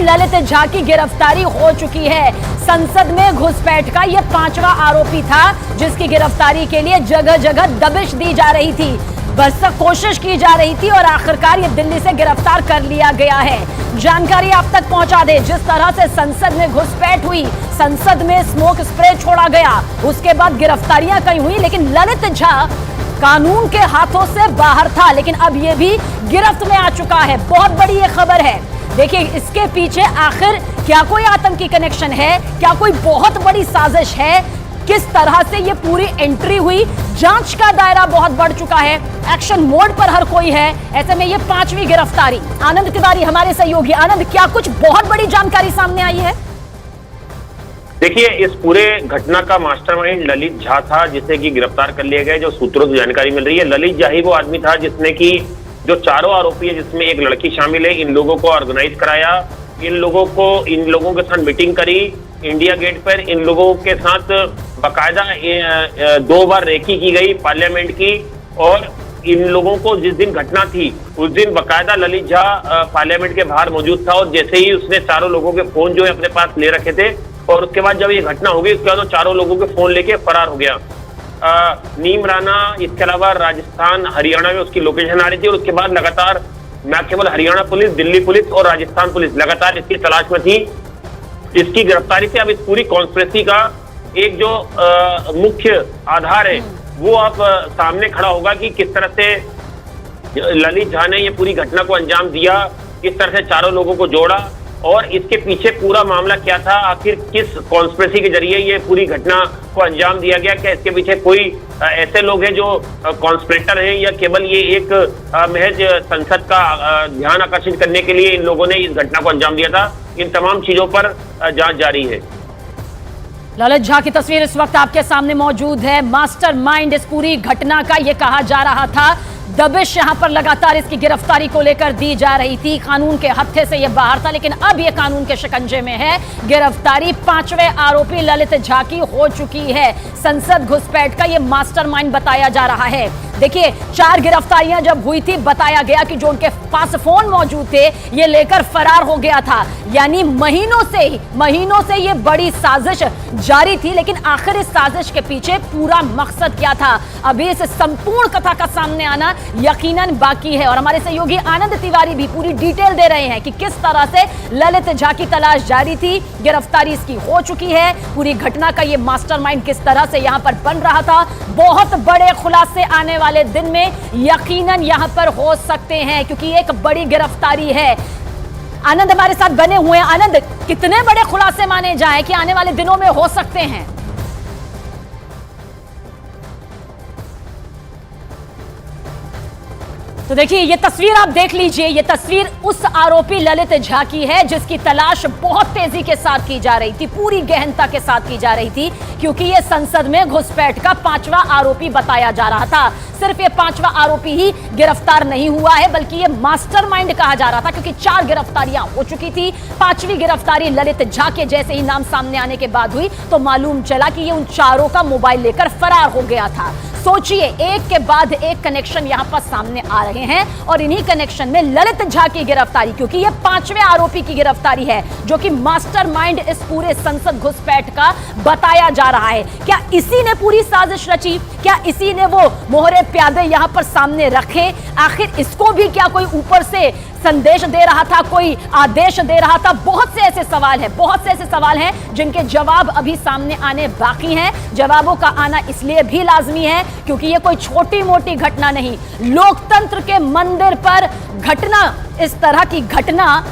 ललित झा की गिरफ्तारी हो चुकी है। संसद में घुसपैठ का यह 5वां आरोपी था जिसकी गिरफ्तारी के लिए जगह जगह दबिश दी जा रही थी, भरसक कोशिश की जा रही थी और आखिरकार ये दिल्ली से गिरफ्तार कर लिया गया है। जानकारी आप तक पहुंचा दे, जिस तरह से संसद में घुसपैठ हुई, संसद में स्मोक स्प्रे छोड़ा गया, उसके बाद गिरफ्तारियां कई हुई, लेकिन ललित झा कानून के हाथों से बाहर था, लेकिन अब ये भी गिरफ्त में आ चुका है। बहुत बड़ी ये खबर है। देखिए, इसके पीछे आखिर क्या कोई आतंकी कनेक्शन है, क्या कोई बहुत बड़ी साजिश है, किस तरह से ये पूरी एंट्री हुई, जांच का दायरा बहुत बढ़ चुका है, एक्शन मोड पर हर कोई है। ऐसे में ये 5वीं गिरफ्तारी। आनंद तिवारी हमारे सहयोगी। आनंद, क्या कुछ बहुत बड़ी जानकारी सामने आई है? देखिए, इस पूरे घटना का मास्टरमाइंड ललित झा था, जिसे कि गिरफ्तार कर लिया गया। जो सूत्रों से जानकारी मिल रही है, ललित झा ही वो आदमी था जिसने कि जो चारों आरोपी है, जिसमें एक लड़की शामिल है, इन लोगों को ऑर्गेनाइज कराया, इन लोगों के साथ मीटिंग करी इंडिया गेट पर। इन लोगों के साथ बाकायदा 2 बार रेकी की गई पार्लियामेंट की, और इन लोगों को जिस दिन घटना थी उस दिन बाकायदा ललित झा पार्लियामेंट के बाहर मौजूद था, और जैसे ही उसने चारों लोगों के फोन जो है अपने पास ले रखे थे, और उसके बाद जब ये घटना हो गई उसके बाद वो चारों लोगों के फोन लेके फरार हो गया। नीम राना, इसके अलावा राजस्थान हरियाणा में उसकी लोकेशन आ रही थी, और उसके बाद लगातार न केवल हरियाणा पुलिस, दिल्ली पुलिस और राजस्थान पुलिस लगातार इसकी तलाश में थी। इसकी गिरफ्तारी से अब इस पूरी कॉन्स्पिरेसी का एक जो मुख्य आधार है वो अब सामने खड़ा होगा कि किस तरह से ललित झा ने ये पूरी घटना को अंजाम दिया, किस तरह से चारों लोगों को जोड़ा, और इसके पीछे पूरा मामला क्या था, आखिर किस कॉन्स्पिरेसी के जरिए ये पूरी घटना को अंजाम दिया गया। क्या इसके पीछे कोई ऐसे लोग हैं जो कॉन्स्पिरेटर हैं, या केवल ये एक महज संसद का ध्यान आकर्षित करने के लिए इन लोगों ने इस घटना को अंजाम दिया था। इन तमाम चीजों पर जांच जारी है। ललित झा की तस्वीर इस वक्त आपके सामने मौजूद है। मास्टरमाइंड इस पूरी घटना का ये कहा जा रहा था। दबिश यहां पर लगातार इसकी गिरफ्तारी को लेकर दी जा रही थी। कानून के हत्थे से यह बाहर था, लेकिन अब यह कानून के शिकंजे में है। गिरफ्तारी 5वें आरोपी ललित झा की हो चुकी है। संसद घुसपैठ का यह मास्टरमाइंड बताया जा रहा है। देखिए, 4 गिरफ्तारियां जब हुई थी, बताया गया कि जो उनके पास फोन मौजूद थे ये लेकर फरार हो गया था। यानी महीनों से ये बड़ी साजिश जारी थी, लेकिन आखिर इस साजिश के पीछे पूरा मकसद क्या था, अभी इस संपूर्ण कथा का सामने आना यकीनन बाकी है। और हमारे सहयोगी आनंद तिवारी भी पूरी डिटेल दे रहे हैं कि किस तरह से ललित झा की तलाश जारी थी, गिरफ्तारी इसकी हो चुकी है, पूरी घटना का ये मास्टरमाइंड किस तरह से यहां पर बन रहा था। बहुत बड़े खुलासे आने वाले दिन में यकीनन यहां पर हो सकते हैं, क्योंकि एक बड़ी गिरफ्तारी है। आनंद हमारे साथ बने हुए हैं। आनंद, कितने बड़े खुलासे माने जाए कि आने वाले दिनों में हो सकते हैं? तो देखिए, ये तस्वीर आप देख लीजिए। ये तस्वीर उस आरोपी ललित झा की है जिसकी तलाश बहुत तेजी के साथ की जा रही थी, पूरी गहनता के साथ की जा रही थी, क्योंकि ये संसद में घुसपैठ का 5वां आरोपी बताया जा रहा था। सिर्फ ये 5वां आरोपी ही गिरफ्तार नहीं हुआ है, बल्कि ये मास्टरमाइंड कहा जा रहा था, क्योंकि 4 गिरफ्तारियां हो चुकी थी। 5वीं गिरफ्तारी ललित झा के जैसे ही नाम सामने आने के बाद हुई तो मालूम चला कि ये उन चारों का मोबाइल लेकर फरार हो गया था। सोचिए, एक के बाद एक कनेक्शन यहां पर सामने आ रहे हैं, और इन्हीं कनेक्शन में ललित झा की गिरफ्तारी, क्योंकि यह 5वें आरोपी की गिरफ्तारी है जो कि मास्टरमाइंड इस पूरे संसद घुसपैठ का बताया जा रहा है। क्या इसी ने पूरी साजिश रची? क्या इसी ने वो मोहरे प्यादे यहां पर सामने रखे? आखिर इसको भी क्या कोई ऊपर से संदेश दे रहा था, कोई आदेश दे रहा था? बहुत से ऐसे सवाल हैं जिनके जवाब अभी सामने आने बाकी हैं। जवाबों का आना इसलिए भी लाजमी है क्योंकि ये कोई छोटी मोटी घटना नहीं। लोकतंत्र के मंदिर पर घटना, इस तरह की घटना,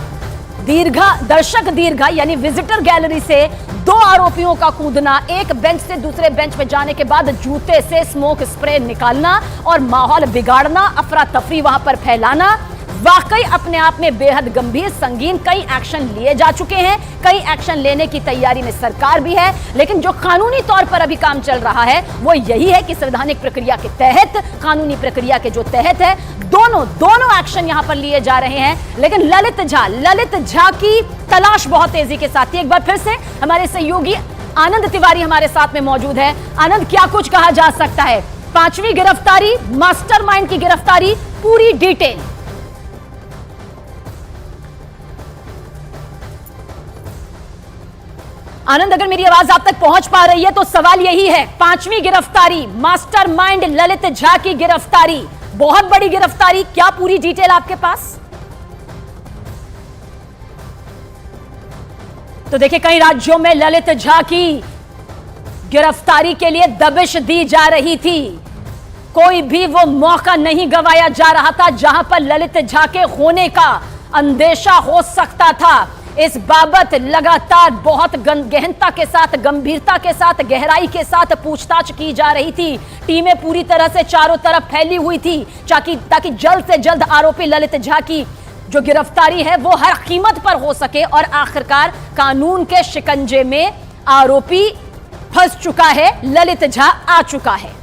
दर्शक दीर्घा यानी विजिटर गैलरी से 2 आरोपियों का कूदना, एक बेंच से दूसरे बेंच पे जाने के बाद जूते से स्मोक स्प्रे निकालना और माहौल बिगाड़ना, अफरा तफरी वहां पर फैलाना, वाकई अपने आप में बेहद गंभीर, संगीन। कई एक्शन लिए जा चुके हैं, कई एक्शन लेने की तैयारी में सरकार भी है, लेकिन जो कानूनी तौर पर अभी काम चल रहा है वो यही है कि संवैधानिक प्रक्रिया के तहत, कानूनी प्रक्रिया के जो तहत है, दोनों एक्शन यहां पर लिए जा रहे हैं। लेकिन ललित झा की तलाश बहुत तेजी के साथ थी। एक बार फिर से हमारे सहयोगी आनंद तिवारी हमारे साथ में मौजूद है। आनंद, क्या कुछ कहा जा सकता है? 5वीं गिरफ्तारी, मास्टरमाइंड की गिरफ्तारी, पूरी डिटेल। आनंद, अगर मेरी आवाज आप तक पहुंच पा रही है तो सवाल यही है, 5वीं गिरफ्तारी, मास्टरमाइंड ललित झा की गिरफ्तारी, बहुत बड़ी गिरफ्तारी, क्या पूरी डिटेल आपके पास? तो देखिए, कई राज्यों में ललित झा की गिरफ्तारी के लिए दबिश दी जा रही थी। कोई भी वो मौका नहीं गंवाया जा रहा था जहां पर ललित झा के होने का अंदेशा हो सकता था। इस बाबत लगातार बहुत गहनता के साथ, गंभीरता के साथ, गहराई के साथ पूछताछ की जा रही थी। टीमें पूरी तरह से चारों तरफ फैली हुई थी ताकि जल्द से जल्द आरोपी ललित झा की जो गिरफ्तारी है वो हर कीमत पर हो सके और आखिरकार कानून के शिकंजे में आरोपी फंस चुका है, ललित झा आ चुका है।